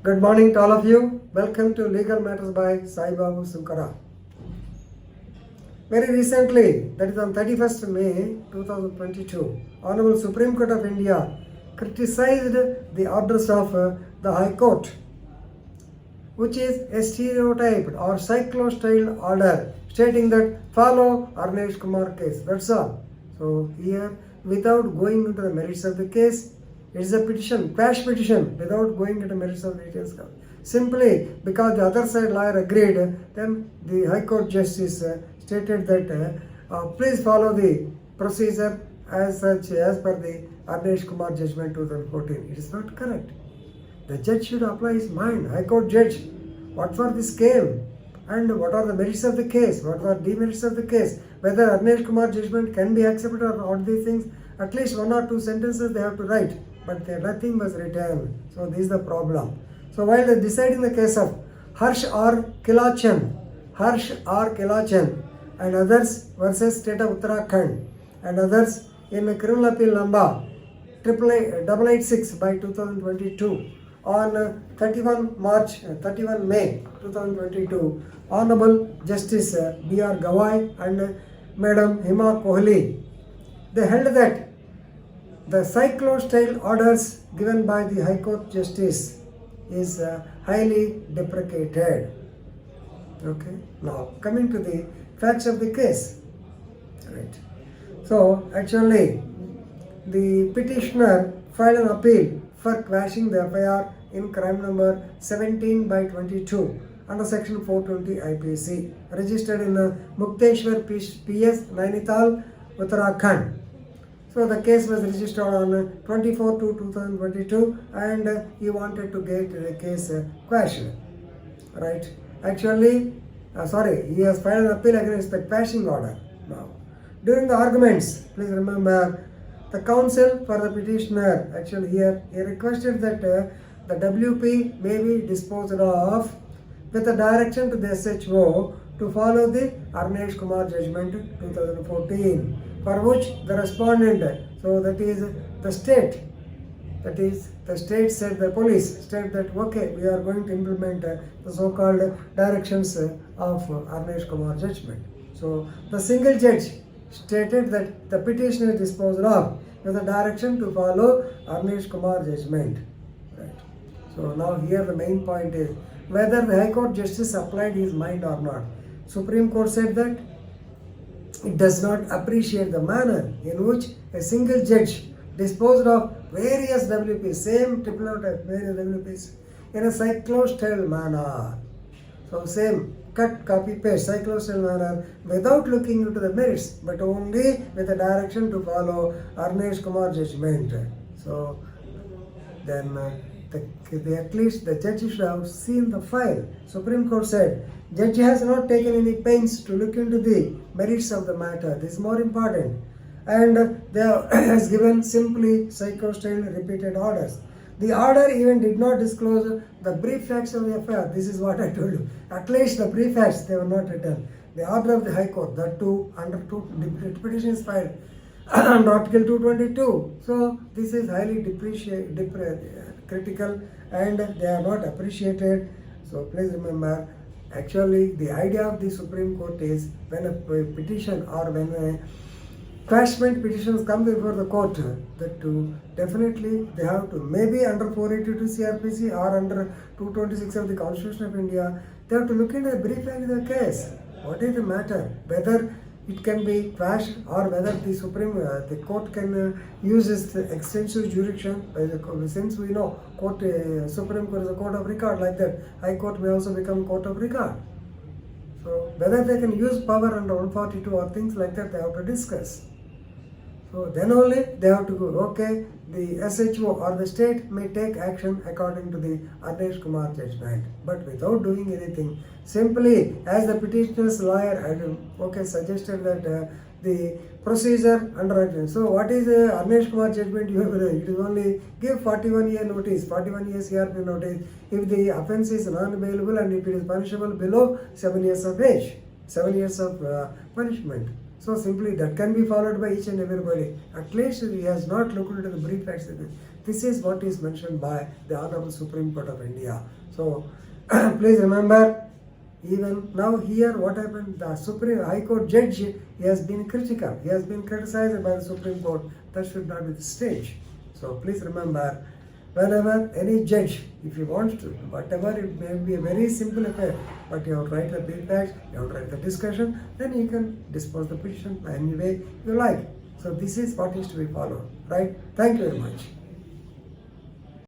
Good morning to all of you. Welcome to Legal Matters by Sai Babu Sunkara. Very recently, that is on 31st May 2022, Honorable Supreme Court of India criticized the orders of the High Court, which is a stereotyped or cyclostyled order stating that follow Arnesh Kumar case. That's all. So here, without going into the merits of the case, it is a petition, quash petition, without going into merits of details. Simply because the other side lawyer agreed, then the High Court Justice stated that please follow the procedure as such as per the Arnesh Kumar judgment 2014. It is not correct. The judge should apply his mind. High Court judge, what for this came and what are the merits of the case, what are the demerits of the case, whether Arnesh Kumar judgment can be accepted or all these things. At least 1 or 2 sentences they have to write, but nothing was written. So this is the problem. So while they deciding the case of Harsh R Kilachand and others versus State of Uttarakhand and others in Criminal Appeal number 886 by 2022 on 31 May 2022, Honorable Justice B.R. Gawai and Madam Hima Kohli, they held that the cyclostyled orders given by the High Court Justice is highly deprecated. Okay. Now coming to the facts of the case. Right. So actually, the petitioner filed an appeal for quashing the FIR in crime number 17 by 22 under section 420 IPC, registered in Mukteshwar PS Nainital, Uttarakhand. So the case was registered on 24/2/2022 and he wanted to get the case quashed. Right. Actually, he has filed an appeal against the quashing order. Now, during the arguments, please remember, the counsel for the petitioner, actually here, he requested that the WP may be disposed of with a direction to the SHO to follow the Arnesh Kumar judgment 2014, for which the respondent, so that is the state, said, the police said that okay, we are going to implement the so-called directions of Arnesh Kumar judgment. So the single judge stated that the petitioner is disposed of with a direction to follow Arnesh Kumar judgment. Right. So now here the main point is whether the High Court Justice applied his mind or not. Supreme Court said that it does not appreciate the manner in which a single judge disposed of various WPs, same triplet various WPs, in a cyclostyled manner. So same cut, copy, paste, cyclostyled manner without looking into the merits, but only with a direction to follow Arnesh Kumar judgment. So then at least the judge should have seen the file. Supreme Court said, judge has not taken any pains to look into the merits of the matter. This is more important. And they has given simply cyclostyled repeated orders. The order even did not disclose the brief facts of the affair. This is what I told you. At least the brief facts, they were not written. The order of the High Court, that too under the petition is filed under Article 222. So this is highly critical and they are not appreciated. So please remember, actually the idea of the Supreme Court is when a petition or when a quashment petitions come before the court, that definitely they have to, maybe under 482 CRPC or under 226 of the Constitution of India, they have to look into the brief fact of the case. What is the matter? Whether it can be quashed or whether the court can use its extensive jurisdiction. Since we know Supreme Court is a court of record, like that High Court may also become court of record. So whether they can use power under 142 or things like that, they have to discuss. So then only they have to go, okay, the SHO or the state may take action according to the Arnesh Kumar judgment. But without doing anything, simply as the petitioner's lawyer had suggested that the procedure under, so what is the Arnesh Kumar judgment you have? It is only give 41-year notice, 41 years CRP notice if the offence is non-bailable and if it is punishable below 7 years of age, 7 years of punishment. So simply that can be followed by each and everybody. At least he has not looked into the brief facts. This is what is mentioned by the Honorable Supreme Court of India. So please remember, even now here what happened, the Supreme High Court judge, he has been critical, he has been criticized by the Supreme Court. That should not be the stage. So please remember, whenever any judge, if he wants to, whatever, it may be a very simple affair, but you have to write the brief facts, you have to write the discussion, then you can dispose the petition any way you like. So this is what is to be followed, right? Thank you very much.